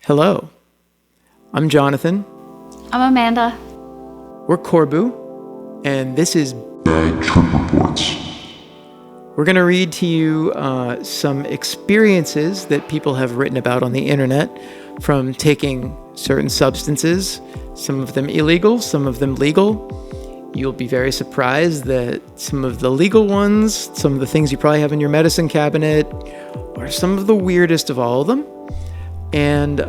Hello, I'm Jonathan. I'm Amanda. We're Corbu, and this is Bad Trip Reports. We're going to read to you some experiences that people have written about on the internet from taking certain substances, some of them illegal, some of them legal. You'll be very surprised that some of the legal ones, some of the things you probably have in your medicine cabinet, are some of the weirdest of all of them. And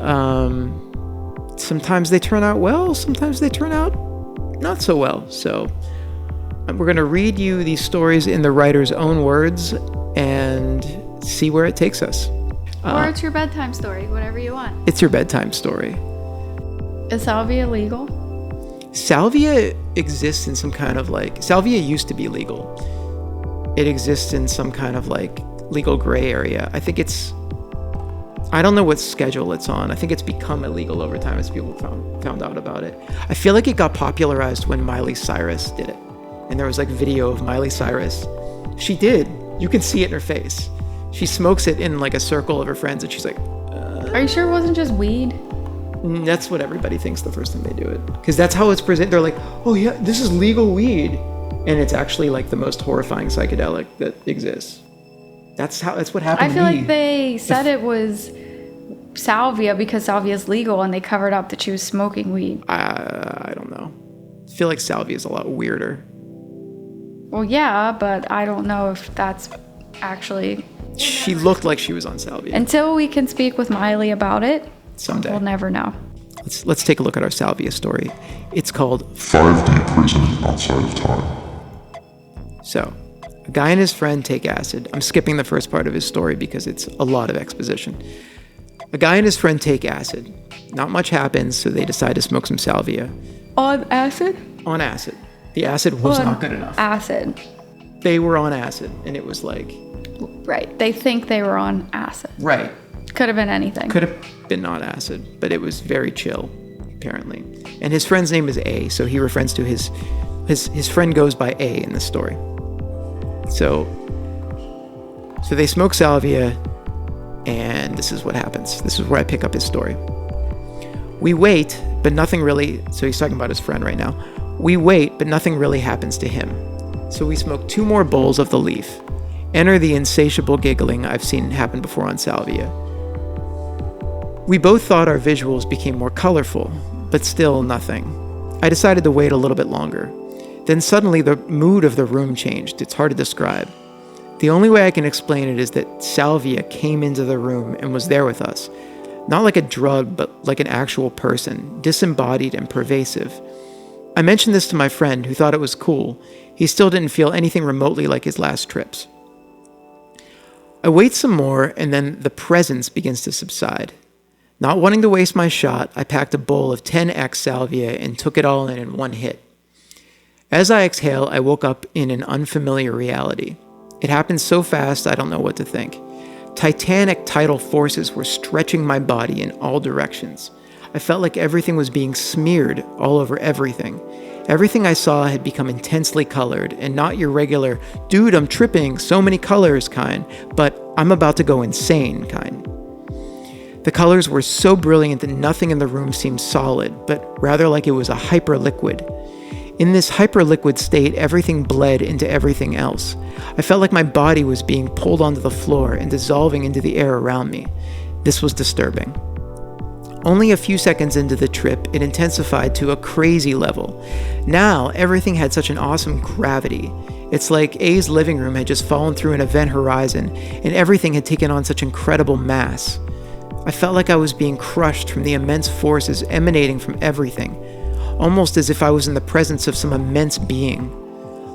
sometimes they turn out well, sometimes they turn out not so well. So we're going to read you these stories in the writer's own words and see where it takes us. Or it's your bedtime story, whatever you want. It's your bedtime story. Is Salvia legal? Salvia exists in some kind of Salvia used to be legal. It exists in some kind of legal gray area. I don't know what schedule it's on. I think it's become illegal over time as people found out about it. I feel like it got popularized when Miley Cyrus did it. And there was video of Miley Cyrus. She did. You can see it in her face. She smokes it in a circle of her friends and she's like, Are you sure it wasn't just weed? That's what everybody thinks the first time they do it. Because that's how it's presented. They're like, oh yeah, this is legal weed. And it's actually the most horrifying psychedelic that exists. That's what happened I feel like they said it was Salvia because Salvia is legal and they covered up that she was smoking weed. I don't know. I feel like Salvia is a lot weirder. Well, yeah, but I don't know if that's actually... She looked like she was on Salvia. Until we can speak with Miley about it, someday. We'll never know. Let's take a look at our Salvia story. It's called 5-day prison outside of time. So, a guy and his friend take acid. I'm skipping the first part of his story because it's a lot of exposition. A guy and his friend take acid. Not much happens, so they decide to smoke some salvia. On acid? On acid. The acid was not good enough. Acid. They were on acid, and it was Right. They think they were on acid. Right. Could have been anything. Could have been not acid, but it was very chill, apparently. And his friend's name is A, so he refers to his friend goes by A in this story. So they smoke salvia, and this is what happens. This is where I pick up his story. We wait, but nothing really... So he's talking about his friend right now. We wait, but nothing really happens to him. So we smoke 2 more bowls of the leaf. Enter the insatiable giggling I've seen happen before on salvia. We both thought our visuals became more colorful, but still nothing. I decided to wait a little bit longer. Then suddenly the mood of the room changed. It's hard to describe. The only way I can explain it is that salvia came into the room and was there with us. Not like a drug, but like an actual person, disembodied and pervasive. I mentioned this to my friend, who thought it was cool. He still didn't feel anything remotely like his last trips. I wait some more, and then the presence begins to subside. Not wanting to waste my shot, I packed a bowl of 10x salvia and took it all in one hit. As I exhale, I woke up in an unfamiliar reality. It happened so fast, I don't know what to think. Titanic tidal forces were stretching my body in all directions. I felt like everything was being smeared all over everything. Everything I saw had become intensely colored, and not your regular, dude, I'm tripping, so many colors kind, but I'm about to go insane kind. The colors were so brilliant that nothing in the room seemed solid, but rather like it was a hyperliquid. In this hyperliquid state, everything bled into everything else. I felt like my body was being pulled onto the floor and dissolving into the air around me. This was disturbing. Only a few seconds into the trip, it intensified to a crazy level. Now, everything had such an awesome gravity. It's like A's living room had just fallen through an event horizon, and everything had taken on such incredible mass. I felt like I was being crushed from the immense forces emanating from everything, almost as if I was in the presence of some immense being.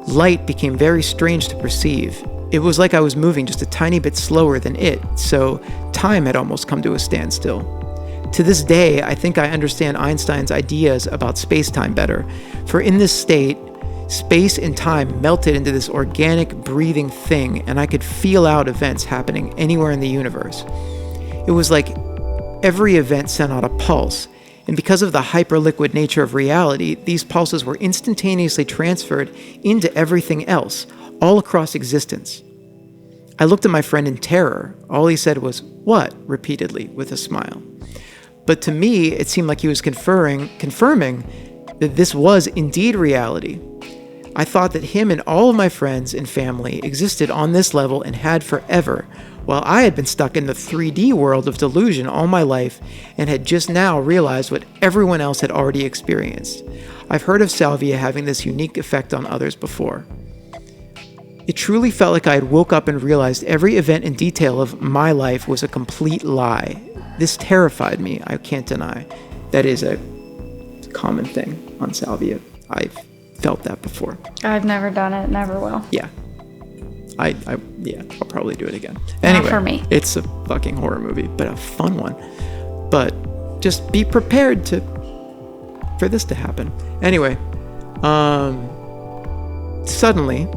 Light became very strange to perceive. It was like I was moving just a tiny bit slower than it, so time had almost come to a standstill. To this day, I think I understand Einstein's ideas about space-time better, for in this state, space and time melted into this organic, breathing thing, and I could feel out events happening anywhere in the universe. It was like every event sent out a pulse, and because of the hyperliquid nature of reality, these pulses were instantaneously transferred into everything else, all across existence. I looked at my friend in terror. All he said was, "What?" repeatedly, with a smile. But to me, it seemed like he was confirming that this was indeed reality. I thought that him and all of my friends and family existed on this level and had forever, while I had been stuck in the 3D world of delusion all my life and had just now realized what everyone else had already experienced. I've heard of Salvia having this unique effect on others before. It truly felt like I had woke up and realized every event and detail of my life was a complete lie. This terrified me, I can't deny. That is a common thing on Salvia. I've felt that before. I've never done it, never will. Yeah. I'll probably do it again. Anyway, Not for me. It's a fucking horror movie, but a fun one. But just be prepared for this to happen. Anyway, suddenly,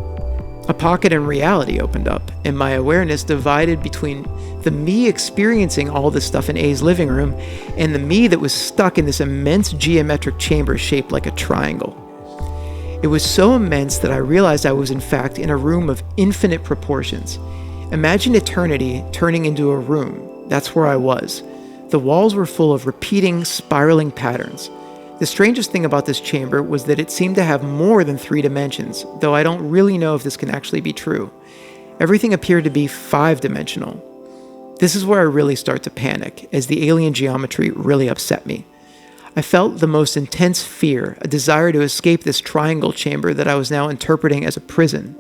a pocket in reality opened up, and my awareness divided between the me experiencing all this stuff in A's living room and the me that was stuck in this immense geometric chamber shaped like a triangle. It was so immense that I realized I was in fact in a room of infinite proportions. Imagine eternity turning into a room. That's where I was. The walls were full of repeating, spiraling patterns. The strangest thing about this chamber was that it seemed to have more than 3 dimensions, though I don't really know if this can actually be true. Everything appeared to be 5-dimensional. This is where I really start to panic, as the alien geometry really upset me. I felt the most intense fear, a desire to escape this triangle chamber that I was now interpreting as a prison.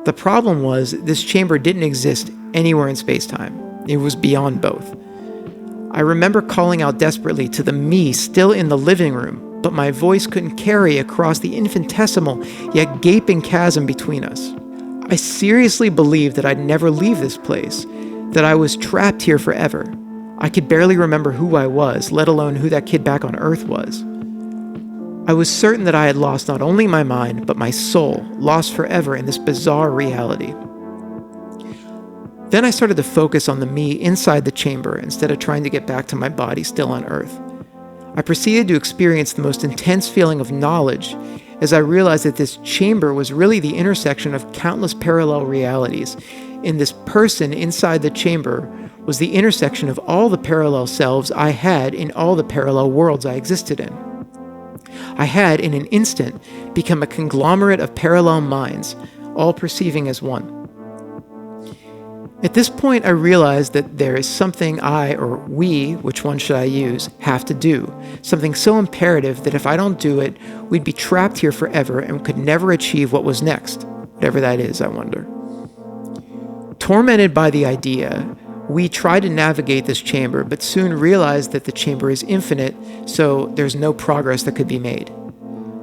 The problem was, this chamber didn't exist anywhere in space-time. It was beyond both. I remember calling out desperately to the me still in the living room, but my voice couldn't carry across the infinitesimal yet gaping chasm between us. I seriously believed that I'd never leave this place, that I was trapped here forever. I could barely remember who I was, let alone who that kid back on Earth was. I was certain that I had lost not only my mind, but my soul, lost forever in this bizarre reality. Then I started to focus on the me inside the chamber instead of trying to get back to my body still on Earth. I proceeded to experience the most intense feeling of knowledge as I realized that this chamber was really the intersection of countless parallel realities, and this person inside the chamber was the intersection of all the parallel selves I had in all the parallel worlds I existed in. I had, in an instant, become a conglomerate of parallel minds, all perceiving as one. At this point, I realized that there is something I, or we, which one should I use, have to do. Something so imperative that if I don't do it, we'd be trapped here forever and could never achieve what was next. Whatever that is, I wonder. Tormented by the idea, we tried to navigate this chamber, but soon realized that the chamber is infinite, so there's no progress that could be made.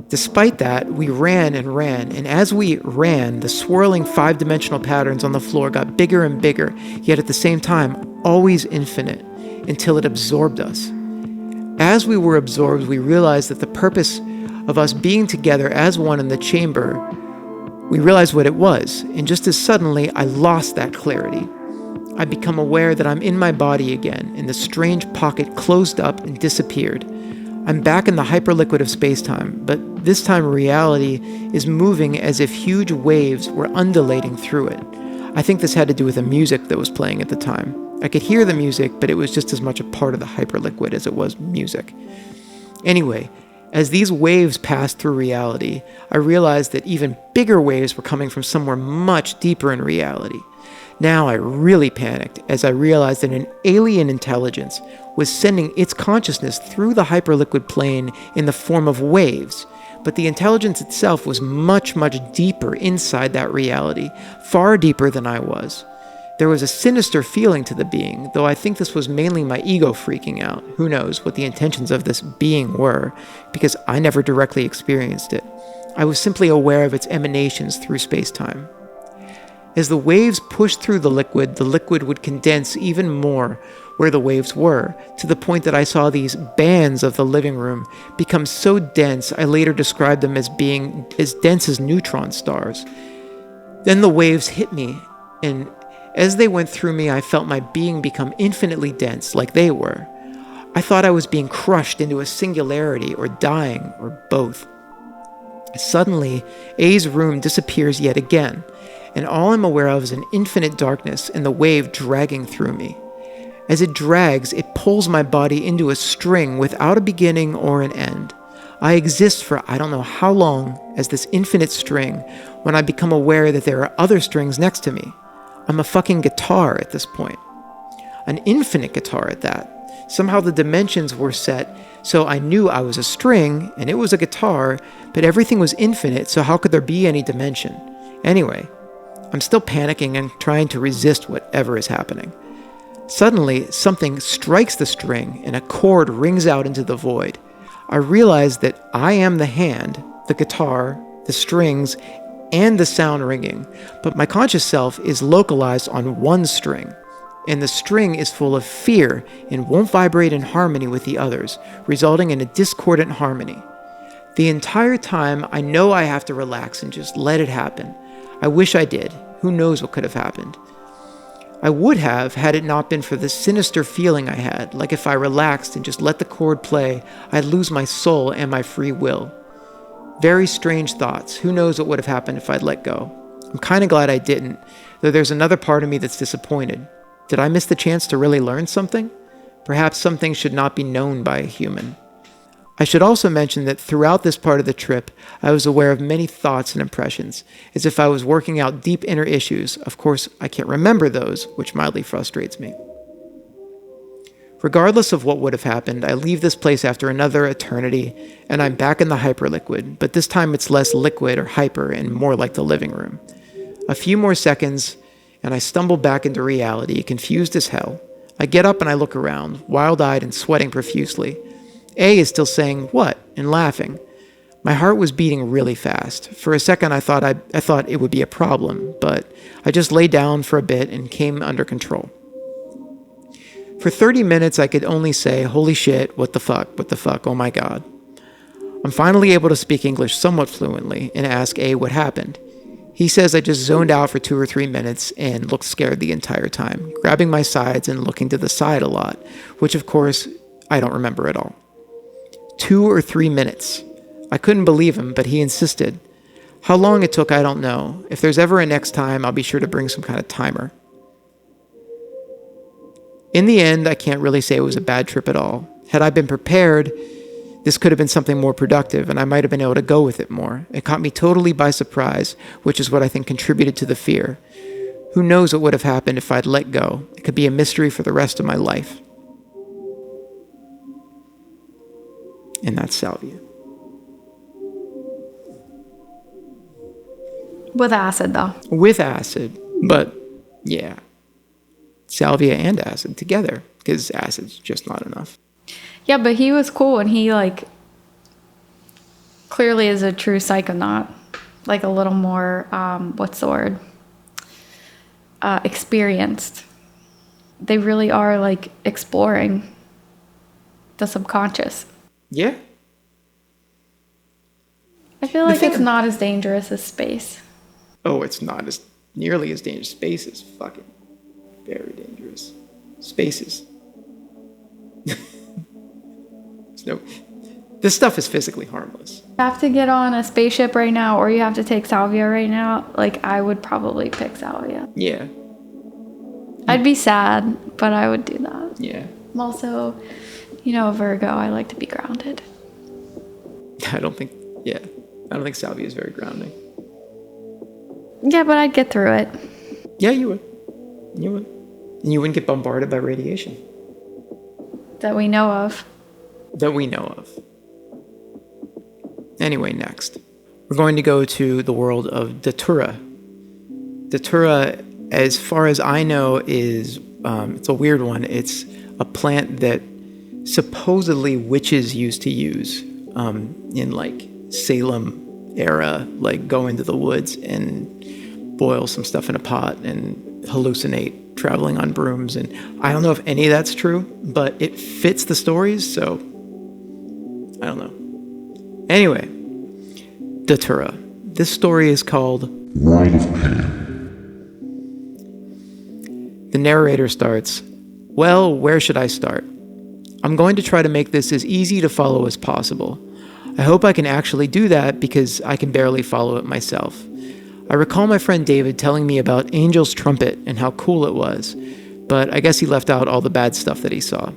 Despite that, we ran, and as we ran, the swirling 5-dimensional patterns on the floor got bigger and bigger, yet at the same time, always infinite, until it absorbed us. As we were absorbed, we realized that the purpose of us being together as one in the chamber, we realized what it was, and just as suddenly, I lost that clarity. I become aware that I'm in my body again, and the strange pocket closed up and disappeared. I'm back in the hyperliquid of space-time, but this time reality is moving as if huge waves were undulating through it. I think this had to do with the music that was playing at the time. I could hear the music, but it was just as much a part of the hyperliquid as it was music. Anyway, as these waves passed through reality, I realized that even bigger waves were coming from somewhere much deeper in reality. Now I really panicked as I realized that an alien intelligence was sending its consciousness through the hyperliquid plane in the form of waves, but the intelligence itself was much, much deeper inside that reality, far deeper than I was. There was a sinister feeling to the being, though I think this was mainly my ego freaking out. Who knows what the intentions of this being were, because I never directly experienced it. I was simply aware of its emanations through space-time. As the waves pushed through the liquid would condense even more where the waves were, to the point that I saw these bands of the living room become so dense I later described them as being as dense as neutron stars. Then the waves hit me, and as they went through me, I felt my being become infinitely dense, like they were. I thought I was being crushed into a singularity, or dying, or both. Suddenly, A's room disappears yet again, and all I'm aware of is an infinite darkness and the wave dragging through me. As it drags, it pulls my body into a string without a beginning or an end. I exist for I don't know how long as this infinite string when I become aware that there are other strings next to me. I'm a fucking guitar at this point. An infinite guitar at that. Somehow the dimensions were set so I knew I was a string and it was a guitar, but everything was infinite, so how could there be any dimension? Anyway, I'm still panicking and trying to resist whatever is happening. Suddenly, something strikes the string and a chord rings out into the void. I realize that I am the hand, the guitar, the strings, and the sound ringing, but my conscious self is localized on one string, and the string is full of fear and won't vibrate in harmony with the others, resulting in a discordant harmony. The entire time, I know I have to relax and just let it happen. I wish I did. Who knows what could have happened? I would have had it not been for the sinister feeling I had, like if I relaxed and just let the chord play, I'd lose my soul and my free will. Very strange thoughts. Who knows what would have happened if I'd let go? I'm kind of glad I didn't, though there's another part of me that's disappointed. Did I miss the chance to really learn something? Perhaps something should not be known by a human. I should also mention that throughout this part of the trip, I was aware of many thoughts and impressions, as if I was working out deep inner issues. Of course, I can't remember those, which mildly frustrates me. Regardless of what would have happened, I leave this place after another eternity, and I'm back in the hyperliquid, but this time it's less liquid or hyper and more like the living room. A few more seconds, and I stumble back into reality, confused as hell. I get up and I look around, wild-eyed and sweating profusely. A is still saying, "What?" and laughing. My heart was beating really fast. For a second, I thought it would be a problem, but I just lay down for a bit and came under control. For 30 minutes, I could only say, "Holy shit, what the fuck, oh my god." I'm finally able to speak English somewhat fluently and ask A what happened. He says I just zoned out for 2 or 3 minutes and looked scared the entire time, grabbing my sides and looking to the side a lot, which of course, I don't remember at all. 2 or 3 minutes. I couldn't believe him, but he insisted. How long it took, I don't know. If there's ever a next time, I'll be sure to bring some kind of timer. In the end, I can't really say it was a bad trip at all. Had I been prepared, this could have been something more productive, and I might have been able to go with it more. It caught me totally by surprise, which is what I think contributed to the fear. Who knows what would have happened if I'd let go? It could be a mystery for the rest of my life. And that's Salvia. With acid, though. With acid, but yeah. Salvia and acid together, because acid's just not enough. Yeah, but he was cool, and he, clearly is a true psychonaut. A little more, what's the word? Experienced. They really are, exploring the subconscious. Yeah. I feel like it's not as dangerous as space. Oh, it's not as nearly as dangerous. Space is fucking very dangerous. Spaces. This stuff is physically harmless. You have to get on a spaceship right now, or you have to take Salvia right now. I would probably pick Salvia. Yeah. I'd be sad, but I would do that. Yeah. I'm also, a Virgo. I like to be grounded. I don't think Salvia is very grounding. Yeah, but I'd get through it. Yeah, you would. You would. And you wouldn't get bombarded by radiation. That we know of. Anyway, next. We're going to go to the world of Datura. Datura, as far as I know, is, it's a weird one. It's a plant that supposedly witches used to use in Salem era, go into the woods and boil some stuff in a pot and hallucinate traveling on brooms. And I don't know if any of that's true, but it fits the stories, so I don't know. Anyway, Datura. This story is called World of Pain. The narrator starts, "Well, where should I start? I'm going to try to make this as easy to follow as possible. I hope I can actually do that because I can barely follow it myself. I recall my friend David telling me about Angel's Trumpet and how cool it was. but I guess he left out all the bad stuff that he saw.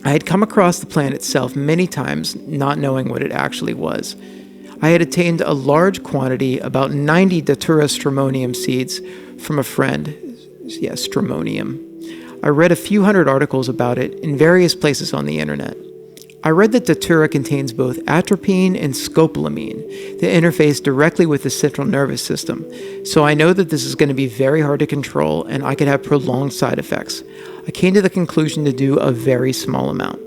I had come across the plant itself many times, not knowing what it actually was. I had attained a large quantity, about 90 Datura stramonium seeds, from a friend. Yeah, stramonium. I read a few hundred articles about it in various places on the internet. I read that Datura contains both atropine and scopolamine that interface directly with the central nervous system, so I know that this is going to be very hard to control and I could have prolonged side effects. I came to the conclusion to do a very small amount.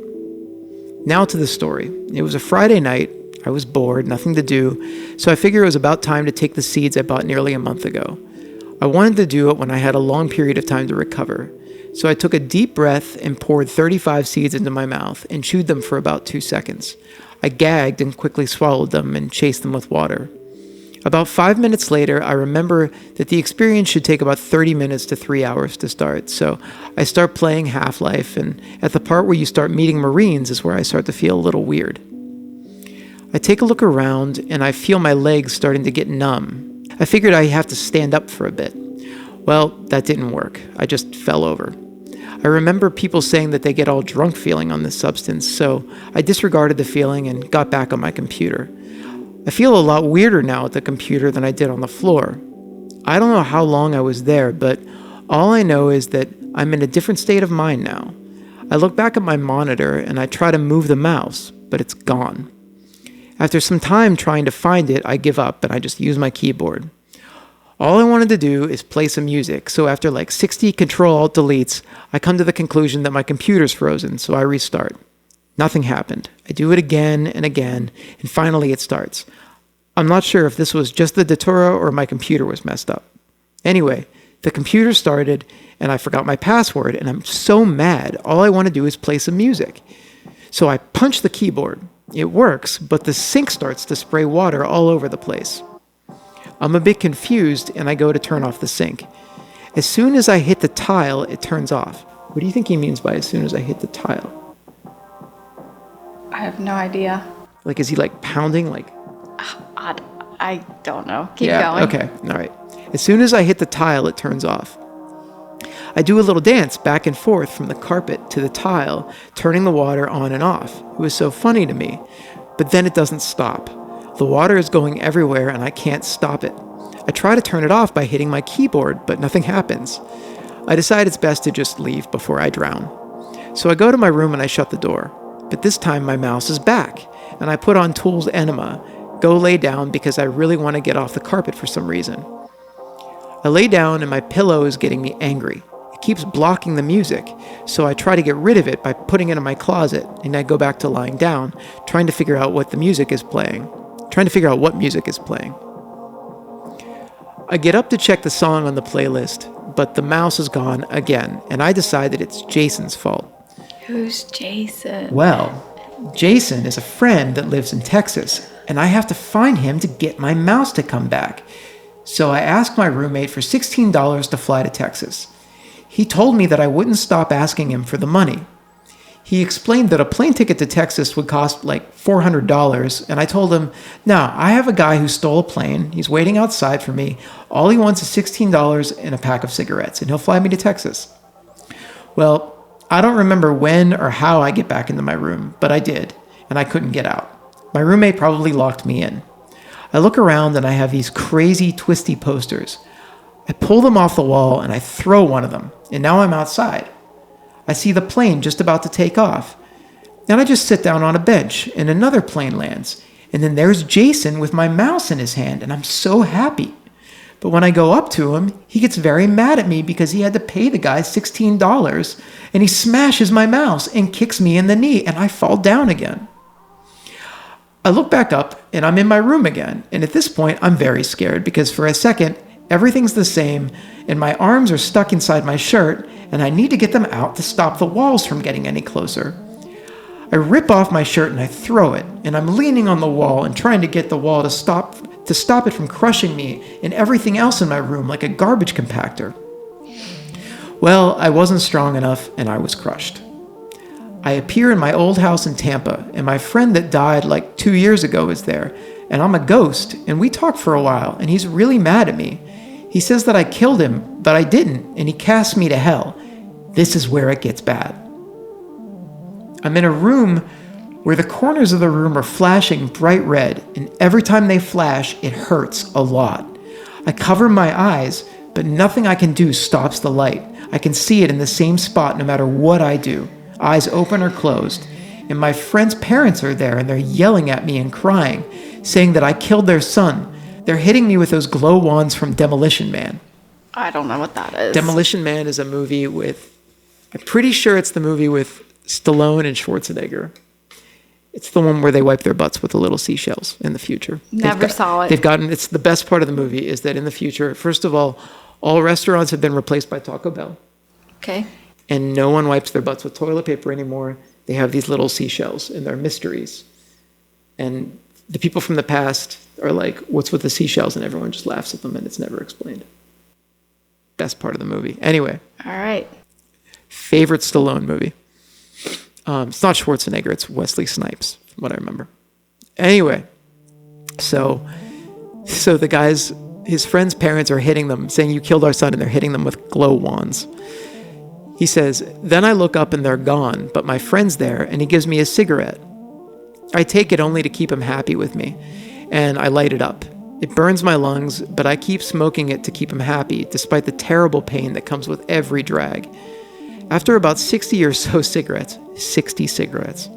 Now to the story. It was a Friday night. I was bored, nothing to do, so I figured it was about time to take the seeds I bought nearly a month ago. I wanted to do it when I had a long period of time to recover. So I took a deep breath and poured 35 seeds into my mouth and chewed them for about 2 seconds. I gagged and quickly swallowed them and chased them with water. About 5 minutes later, I remember that the experience should take about 30 minutes to 3 hours to start. So I start playing Half-Life, and at the part where you start meeting Marines is where I start to feel a little weird. I take a look around and I feel my legs starting to get numb. I figured I'd have to stand up for a bit. Well, that didn't work. I just fell over. I remember people saying that they get all drunk feeling on this substance, so I disregarded the feeling and got back on my computer. I feel a lot weirder now at the computer than I did on the floor. I don't know how long I was there, but all I know is that I'm in a different state of mind now. I look back at my monitor and I try to move the mouse, but it's gone. After some time trying to find it, I give up and I just use my keyboard. All I wanted to do is play some music, so after like 60 Control-Alt-Deletes, I come to the conclusion that my computer's frozen, so I restart. Nothing happened. I do it again and again, and finally it starts. I'm not sure if this was just the Datura or my computer was messed up. Anyway, the computer started, and I forgot my password, and I'm so mad, all I want to do is play some music. So I punch the keyboard. It works, but the sink starts to spray water all over the place. I'm a bit confused, and I go to turn off the sink. As soon as I hit the tile, it turns off. What do you think he means by as soon as I hit the tile? I have no idea. Like, is he like pounding? Like, I don't know. Keep going. Okay, all right. As soon as I hit the tile, it turns off. I do a little dance back and forth from the carpet to the tile, turning the water on and off. It was so funny to me. But then it doesn't stop. The water is going everywhere and I can't stop it. I try to turn it off by hitting my keyboard, but nothing happens. I decide it's best to just leave before I drown. So I go to my room and I shut the door. But this time my mouse is back, and I put on Tool's Enema, go lay down because I really want to get off the carpet for some reason. I lay down and my pillow is getting me angry. It keeps blocking the music, so I try to get rid of it by putting it in my closet, and I go back to lying down, trying to figure out what music is playing. I get up to check the song on the playlist, but the mouse is gone again, and I decide that it's Jason's fault. Who's Jason? Well, Jason is a friend that lives in Texas, and I have to find him to get my mouse to come back. So I asked my roommate for $16 to fly to Texas. He told me that I wouldn't stop asking him for the money. He explained that a plane ticket to Texas would cost like $400, and I told him, "No, I have a guy who stole a plane. He's waiting outside for me. All he wants is $16 and a pack of cigarettes, and he'll fly me to Texas." Well, I don't remember when or how I get back into my room, but I did, and I couldn't get out. My roommate probably locked me in. I look around and I have these crazy twisty posters. I pull them off the wall and I throw one of them, and now I'm outside. I see the plane just about to take off. Then I just sit down on a bench and another plane lands. And then there's Jason with my mouse in his hand, and I'm so happy. But when I go up to him, he gets very mad at me because he had to pay the guy $16, and he smashes my mouse and kicks me in the knee, and I fall down again. I look back up and I'm in my room again. And at this point, I'm very scared because for a second, everything's the same, and my arms are stuck inside my shirt, and I need to get them out to stop the walls from getting any closer. I rip off my shirt and I throw it, and I'm leaning on the wall and trying to get the wall to stop it from crushing me and everything else in my room like a garbage compactor. Well, I wasn't strong enough, and I was crushed. I appear in my old house in Tampa, and my friend that died like 2 years ago is there, and I'm a ghost, and we talk for a while, and he's really mad at me. He says that I killed him, but I didn't, and he casts me to hell. This is where it gets bad. I'm in a room where the corners of the room are flashing bright red, and every time they flash, it hurts a lot. I cover my eyes, but nothing I can do stops the light. I can see it in the same spot no matter what I do, eyes open or closed. And my friend's parents are there, and they're yelling at me and crying, saying that I killed their son. They're hitting me with those glow wands from Demolition Man. I don't know what that is. Demolition Man is a movie with, I'm pretty sure it's the movie with Stallone and Schwarzenegger. It's the one where they wipe their butts with the little seashells in the future. Never saw it. It's the best part of the movie is that in the future, first of all restaurants have been replaced by Taco Bell. Okay. And no one wipes their butts with toilet paper anymore. They have these little seashells, and they're mysteries. And the people from the past are like, what's with the seashells? And everyone just laughs at them, and it's never explained. Best part of the movie. Anyway. All right. Favorite Stallone movie. It's not Schwarzenegger, it's Wesley Snipes, from what I remember. Anyway, so the guys, his friend's parents are hitting them, saying, you killed our son, and they're hitting them with glow wands. He says, then I look up and they're gone, but my friend's there, and he gives me a cigarette. I take it only to keep him happy with me, and I light it up. It burns my lungs, but I keep smoking it to keep him happy, despite the terrible pain that comes with every drag. After about 60 or so cigarettes, 60 cigarettes,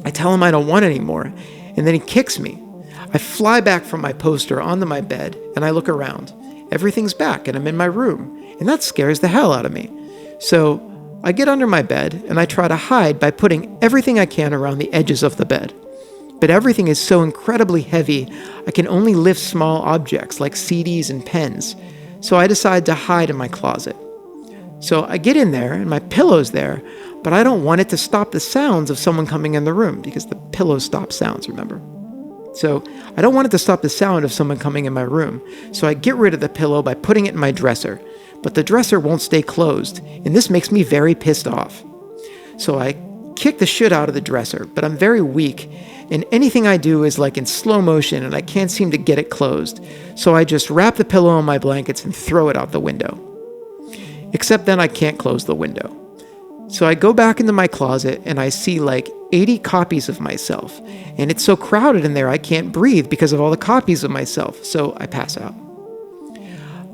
I tell him I don't want any more, and then he kicks me. I fly back from my poster onto my bed, and I look around. Everything's back, and I'm in my room, and that scares the hell out of me. So I get under my bed, and I try to hide by putting everything I can around the edges of the bed. But everything is so incredibly heavy, I can only lift small objects like CDs and pens. So I decide to hide in my closet. So I get in there, and my pillow's there, but I don't want it to stop the sounds of someone coming in the room, because the pillow stops sounds, remember? So I don't want it to stop the sound of someone coming in my room. So I get rid of the pillow by putting it in my dresser. But the dresser won't stay closed, and this makes me very pissed off. So I kick the shit out of the dresser, but I'm very weak, and anything I do is like in slow motion, and I can't seem to get it closed. So I just wrap the pillow in my blankets and throw it out the window. Except then I can't close the window. So I go back into my closet, and I see like 80 copies of myself, and it's so crowded in there I can't breathe because of all the copies of myself, so I pass out.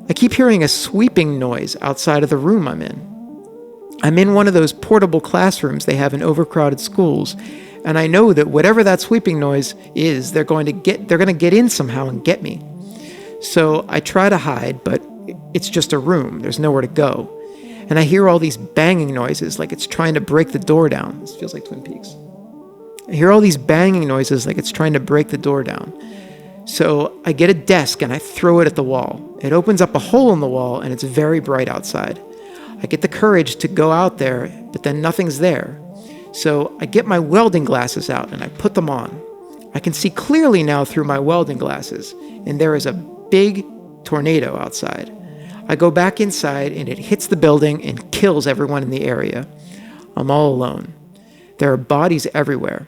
I keep hearing a sweeping noise outside of the room I'm in. I'm in one of those portable classrooms they have in overcrowded schools, and I know that whatever that sweeping noise is, they're going to get in somehow and get me. So I try to hide, but it's just a room. There's nowhere to go. And I hear all these banging noises like it's trying to break the door down. This feels like Twin Peaks. I hear all these banging noises like it's trying to break the door down. So I get a desk and I throw it at the wall. It opens up a hole in the wall, and it's very bright outside. I get the courage to go out there, but then nothing's there. So I get my welding glasses out and I put them on. I can see clearly now through my welding glasses, and there is a big tornado outside. I go back inside, and it hits the building and kills everyone in the area. I'm all alone. There are bodies everywhere.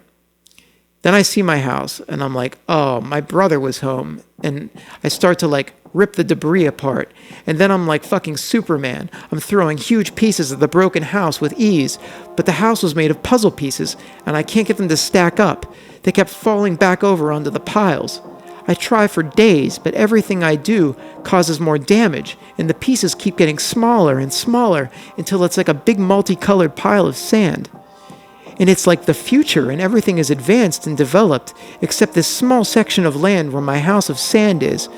Then I see my house, and I'm like, oh, my brother was home. And I start to like rip the debris apart. And then I'm like fucking Superman. I'm throwing huge pieces of the broken house with ease. But the house was made of puzzle pieces, and I can't get them to stack up. They kept falling back over onto the piles. I try for days, but everything I do causes more damage, and the pieces keep getting smaller and smaller until it's like a big multicolored pile of sand. And it's like the future, and everything is advanced and developed, except this small section of land where my house of sand is.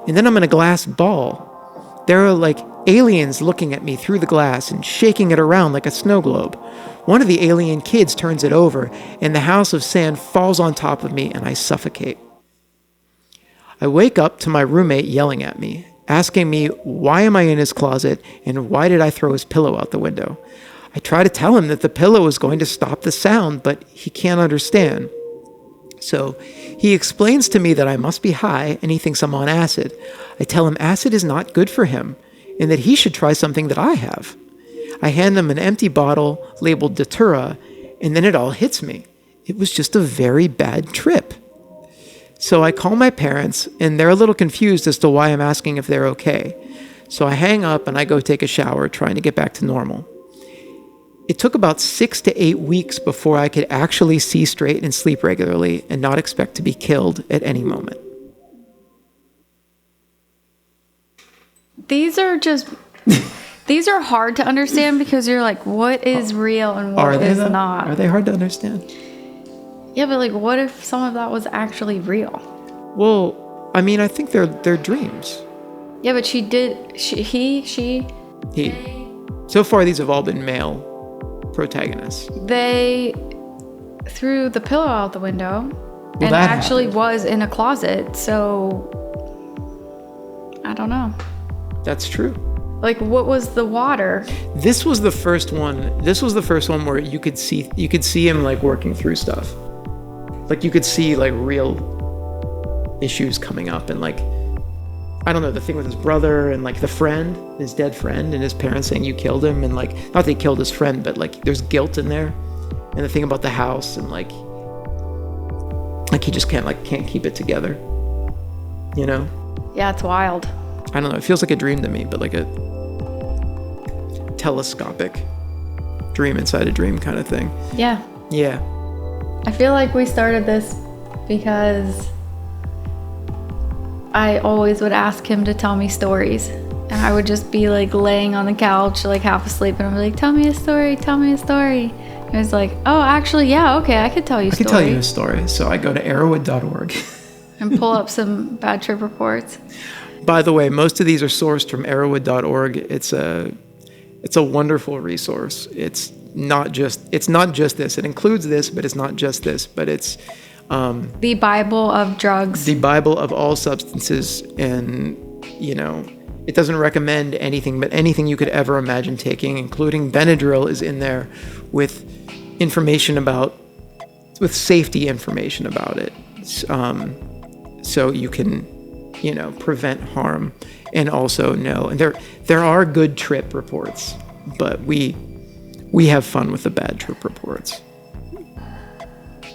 And then I'm in a glass ball. There are like aliens looking at me through the glass and shaking it around like a snow globe. One of the alien kids turns it over, and the house of sand falls on top of me, and I suffocate. I wake up to my roommate yelling at me, asking me why am I in his closet, and why did I throw his pillow out the window. I try to tell him that the pillow is going to stop the sound, but he can't understand. So he explains to me that I must be high, and he thinks I'm on acid. I tell him acid is not good for him, and that he should try something that I have. I hand him an empty bottle labeled Datura, and then it all hits me. It was just a very bad trip. So I call my parents, and they're a little confused as to why I'm asking if they're okay. So I hang up and I go take a shower, trying to get back to normal. It took about 6 to 8 weeks before I could actually see straight and sleep regularly and not expect to be killed at any moment. These are hard to understand because you're like, what is real and what is not? Are they hard to understand? Yeah, but like, what if some of that was actually real? Well, I mean, I think they're dreams. Yeah, but she. He. So far, these have all been male protagonists. They threw the pillow out the window and that actually happened. was in a closet. So I don't know. That's true. Like, what was the water? This was the first one. This was the first one where you could see him like working through stuff. Like you could see like real issues coming up, and like, I don't know, the thing with his brother and like his dead friend, and his parents saying you killed him, and like, not that he killed his friend, but like there's guilt in there, and the thing about the house, and like he just can't keep it together, you know? Yeah, it's wild. I don't know. It feels like a dream to me, but like a telescopic dream inside a dream kind of thing. Yeah. Yeah. I feel like we started this because I always would ask him to tell me stories. And I would just be like laying on the couch, like half asleep, and I'd be like, tell me a story, tell me a story. And he was like, oh, actually, yeah, okay, I could tell you a story. I could tell you a story. So I go to arrowwood.org. And pull up some bad trip reports. By the way, most of these are sourced from arrowwood.org. It's a wonderful resource. It's not just this. It includes this, but it's not just this. But it's the Bible of drugs. The Bible of all substances, and you know, it doesn't recommend anything, but anything you could ever imagine taking, including Benadryl, is in there with safety information about it, so you can, you know, prevent harm, and also know. And there are good trip reports, but we have fun with the bad trip reports.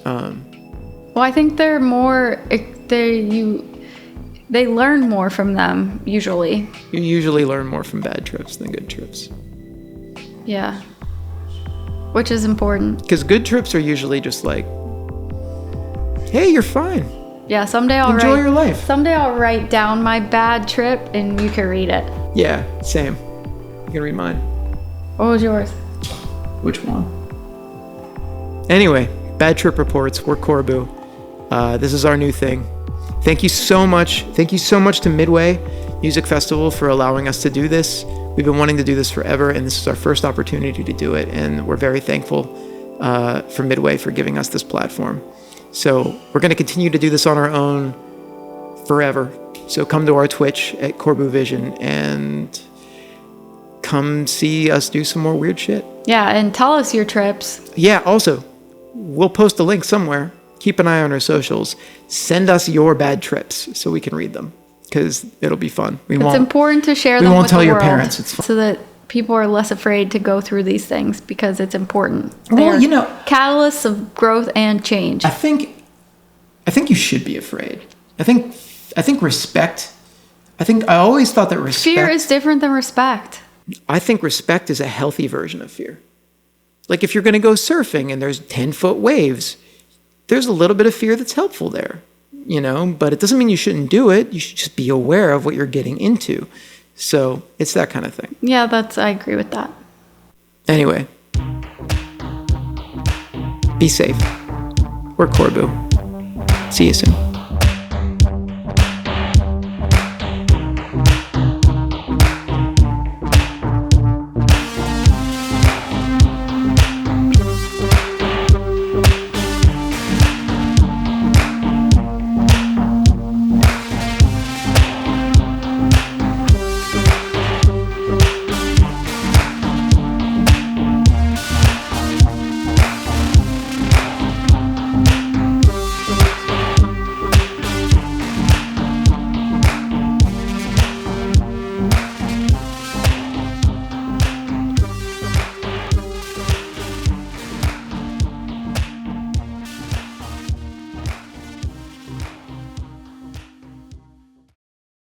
Well, I think they're more. They learn more from them usually. You usually learn more from bad trips than good trips. Yeah. Which is important. Because good trips are usually just like, hey, you're fine. Yeah, someday I'll enjoy your life. Someday I'll write down my bad trip and you can read it. Yeah, same. You can read mine. What was yours? Which one? Anyway, bad trip reports. We're Corbu. This is our new thing. Thank you so much. Thank you so much to Midway Music Festival for allowing us to do this. We've been wanting to do this forever, and this is our first opportunity to do it, and we're very thankful for Midway for giving us this platform. So we're going to continue to do this on our own forever. So come to our Twitch at corbuvision and come see us do some more weird shit. Yeah, and tell us your trips. Yeah, also, we'll post a link somewhere. Keep an eye on our socials. Send us your bad trips so we can read them, because it'll be fun. It's important to share them with the world. We won't tell your parents. It's fun. So that people are less afraid to go through these things, because it's important. Well, They're you know, catalysts of growth and change. I think you should be afraid. I think respect. I always thought that respect. Fear is different than respect. I think respect is a healthy version of fear. Like if you're going to go surfing and there's 10-foot waves, there's a little bit of fear that's helpful there, you know, but it doesn't mean you shouldn't do it. You should just be aware of what you're getting into. So it's that kind of thing. Yeah, I agree with that. Anyway, be safe. We're Corbu. See you soon.